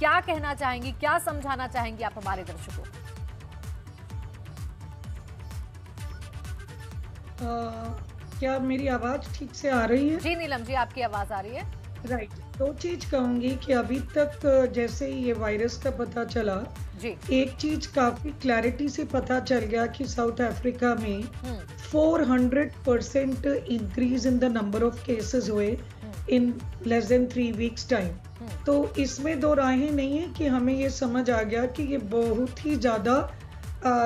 क्या कहना चाहेंगी, क्या समझाना चाहेंगी आप हमारे दर्शकों को? क्या मेरी आवाज ठीक से आ रही है? जी नीलम जी, आपकी आवाज आ रही है। राइट। दो चीज कहूंगी कि अभी तक जैसे ही ये वायरस का पता चला, जी। एक चीज काफी क्लैरिटी से पता चल गया कि साउथ अफ्रीका में 400% increase in the number of cases हुए in less than 3 weeks time. तो इसमें दो राहें नहीं है कि हमें ये समझ आ गया कि ये बहुत ही ज्यादा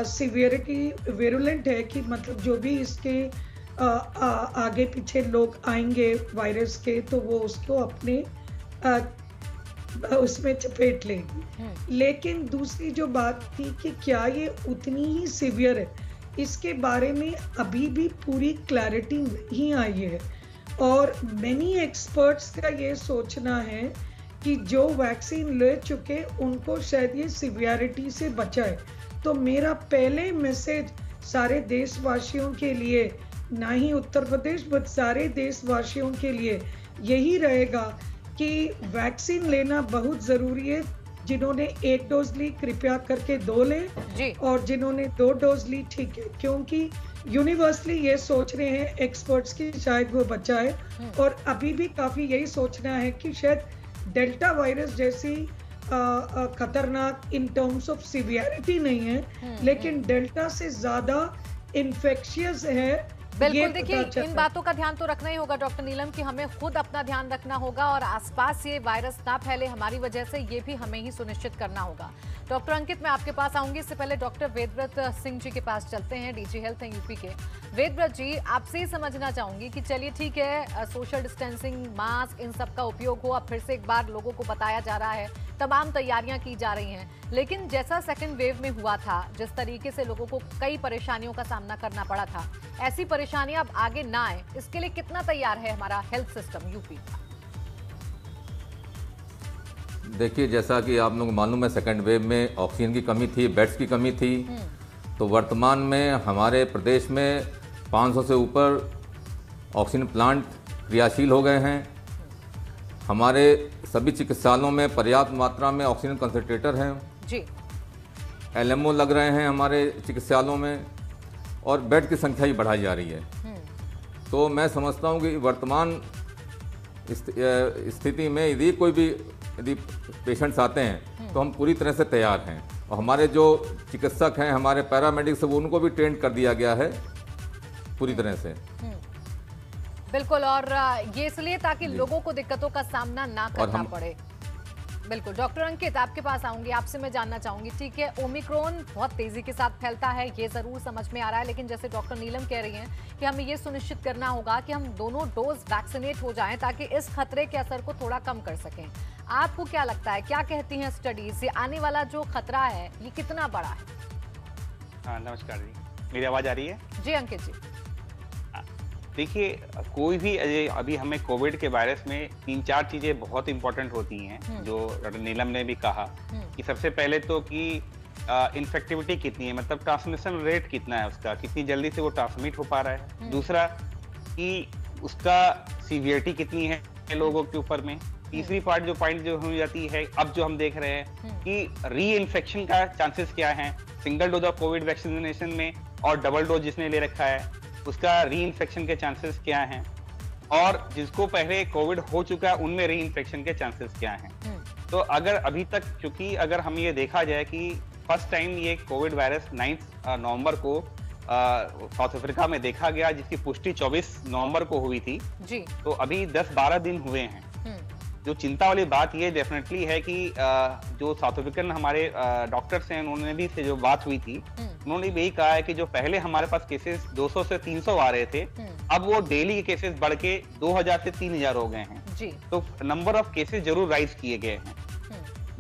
सिवियरिटी वेरुलेंट है, कि मतलब जो भी इसके आगे पीछे लोग आएंगे वायरस के तो वो उसको अपने उसमें चपेट लेंगे। लेकिन दूसरी जो बात थी कि क्या ये उतनी ही सिवियर है, इसके बारे में अभी भी पूरी क्लैरिटी नहीं आई है। और मेनी एक्सपर्ट्स का ये सोचना है कि जो वैक्सीन ले चुके उनको शायद ये सिवियरिटी से बचाए। तो मेरा पहले मैसेज सारे देशवासियों के लिए, ना ही उत्तर प्रदेश बट सारे देशवासियों के लिए यही रहेगा कि वैक्सीन लेना बहुत जरूरी है। जिन्होंने 1 डोज ली कृपया करके 2 लें, और जिन्होंने 2 डोज ली ठीक है, क्योंकि यूनिवर्सली ये सोच रहे हैं एक्सपर्ट्स की शायद वो बचाए। और अभी भी काफी यही सोचना है कि शायद डेल्टा वायरस जैसी खतरनाक इन टर्म्स ऑफ सिवियरिटी नहीं है, लेकिन डेल्टा से ज्यादा इन्फेक्शियस है। बिल्कुल, देखिए इन बातों का ध्यान तो रखना ही होगा डॉक्टर नीलम, कि हमें खुद अपना ध्यान रखना होगा और आसपास ये वायरस ना फैले हमारी वजह से, ये भी हमें ही सुनिश्चित करना होगा। डॉक्टर अंकित, मैं आपके पास आऊंगी, इससे पहले डॉक्टर वेदव्रत सिंह जी के पास चलते हैं, डीजी हेल्थ हैं यूपी के। वेदव्रत जी, आपसे ही समझना चाहूंगी कि चलिए ठीक है, सोशल डिस्टेंसिंग, मास्क, इन सब का उपयोग हो, अब फिर से एक बार लोगों को बताया जा रहा है, तमाम तैयारियां की जा रही हैं, लेकिन जैसा सेकेंड वेव में हुआ था, जिस तरीके से लोगों को कई परेशानियों का सामना करना पड़ा था, ऐसी परेशानियां अब आगे ना आए, इसके लिए कितना तैयार है हमारा हेल्थ सिस्टम यूपी? देखिए, जैसा कि आप लोग मालूम है, सेकेंड वेव में ऑक्सीजन की कमी थी, बेड्स की कमी थी। तो वर्तमान में हमारे प्रदेश में 500 से ऊपर ऑक्सीजन प्लांट क्रियाशील हो गए हैं। हमारे सभी चिकित्सालयों में पर्याप्त मात्रा में ऑक्सीजन कंसंट्रेटर हैं जी। LMO लग रहे हैं हमारे चिकित्सालयों में, और बेड की संख्या ही बढ़ाई जा रही है। तो मैं समझता हूं कि वर्तमान स्थिति में यदि पेशेंट्स आते हैं तो हम पूरी तरह से तैयार हैं, और हमारे जो चिकित्सक हैं, हमारे पैरामेडिक्स, उनको भी ट्रेन कर दिया गया है पूरी तरह से। बिल्कुल, और ये इसलिए ताकि लोगों को दिक्कतों का सामना ना करना पड़े। बिल्कुल। डॉक्टर अंकित, आपके पास आऊंगी, आपसे मैं जानना चाहूंगी, ठीक है, ओमिक्रॉन बहुत तेजी के साथ फैलता है, ये जरूर समझ में आ रहा है, लेकिन जैसे डॉक्टर नीलम कह रही हैं कि हमें ये सुनिश्चित करना होगा कि हम दोनों डोज वैक्सीनेट हो जाएं ताकि इस खतरे के असर को थोड़ा कम कर सकें। आपको क्या लगता है, क्या कहती हैं स्टडीज, ये आने वाला जो खतरा है ये कितना बड़ा है? हाँ, नमस्कार जी, मेरी आवाज आ रही है? जी अंकित जी। देखिए, कोई भी अभी हमें कोविड के वायरस में 3-4 चीजें बहुत इंपॉर्टेंट होती हैं, जो डॉक्टर नीलम ने भी कहा कि सबसे पहले तो कि इन्फेक्टिविटी कितनी है, मतलब ट्रांसमिशन रेट कितना है उसका, कितनी जल्दी से वो ट्रांसमिट हो पा रहा है। दूसरा कि उसका सीवियरिटी कितनी है लोगों के ऊपर में। तीसरी पॉइंट जो हो जाती है, अब जो हम देख रहे हैं कि री इन्फेक्शन का चांसेस क्या है single dose of Covid vaccination में, और डबल डोज जिसने ले रखा है उसका री इन्फेक्शन के चांसेस क्या हैं, और जिसको पहले कोविड हो चुका है उनमें री इन्फेक्शन के चांसेस क्या हैं। तो अगर अभी तक, क्योंकि अगर हम ये देखा जाए कि फर्स्ट टाइम ये कोविड वायरस 9 नवंबर को साउथ अफ्रीका में देखा गया, जिसकी पुष्टि 24 नवंबर को हुई थी जी। तो अभी 10-12 दिन हुए हैं। जो चिंता वाली बात ये डेफिनेटली है कि जो साउथ अफ्रीकन हमारे डॉक्टर्स हैं, उन्होंने भी से जो बात हुई थी, उन्होंने भी यही कहा है कि जो पहले हमारे पास केसेस 200 से 300 आ रहे थे, अब वो डेली के केसेस बढ़ के 2000 से 3000 हो गए हैं जी। तो नंबर ऑफ केसेस जरूर राइज किए गए हैं।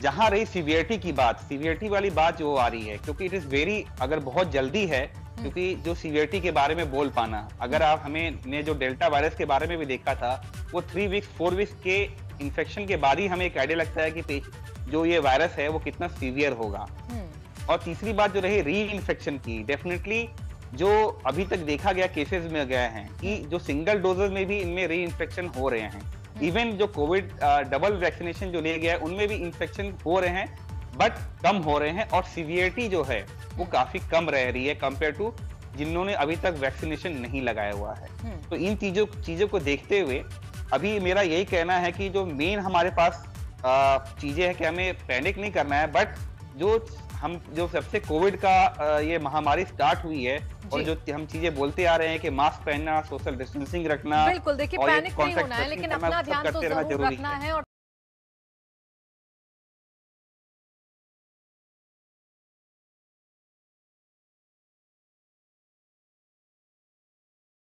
जहां रही सीवियरिटी की बात, सीवियरिटी वाली बात जो आ रही है, क्योंकि इट इज वेरी, अगर बहुत जल्दी है, क्योंकि जो सीवियरिटी के बारे में बोल पाना, अगर आप हमें ने जो डेल्टा वायरस के बारे में भी देखा था, वो 3 वीक्स 4 वीक्स के इन्फेक्शन के बाद ही हमें एक आइडिया लगता है कि जो ये वायरस है वो कितना सीवियर होगा। और तीसरी बात जो रही री इन्फेक्शन की, डेफिनेटली जो अभी तक देखा गया केसेस में गए हैं कि जो सिंगल डोजेस में भी इनमें री इन्फेक्शन हो रहे हैं, इवन जो कोविड डबल वैक्सीनेशन जो लिया गया है उनमें भी इन्फेक्शन हो रहे हैं बट कम हो रहे हैं और सीवियरिटी जो है वो काफी कम रह रही है कंपेयर टू जिन्होंने अभी तक वैक्सीनेशन नहीं लगाया हुआ है। तो इन चीजों को देखते हुए अभी मेरा यही कहना है कि जो मेन हमारे पास चीजें हैं कि हमें पैनिक नहीं करना है, बट जो सबसे कोविड का ये महामारी स्टार्ट हुई है और जो हम चीजें बोलते आ रहे हैं कि मास्क पहनना, सोशल डिस्टेंसिंग रखना, बिल्कुल देखिए पैनिक नहीं होना है, लेकिन अपना ध्यान तो जरूर रखना है। और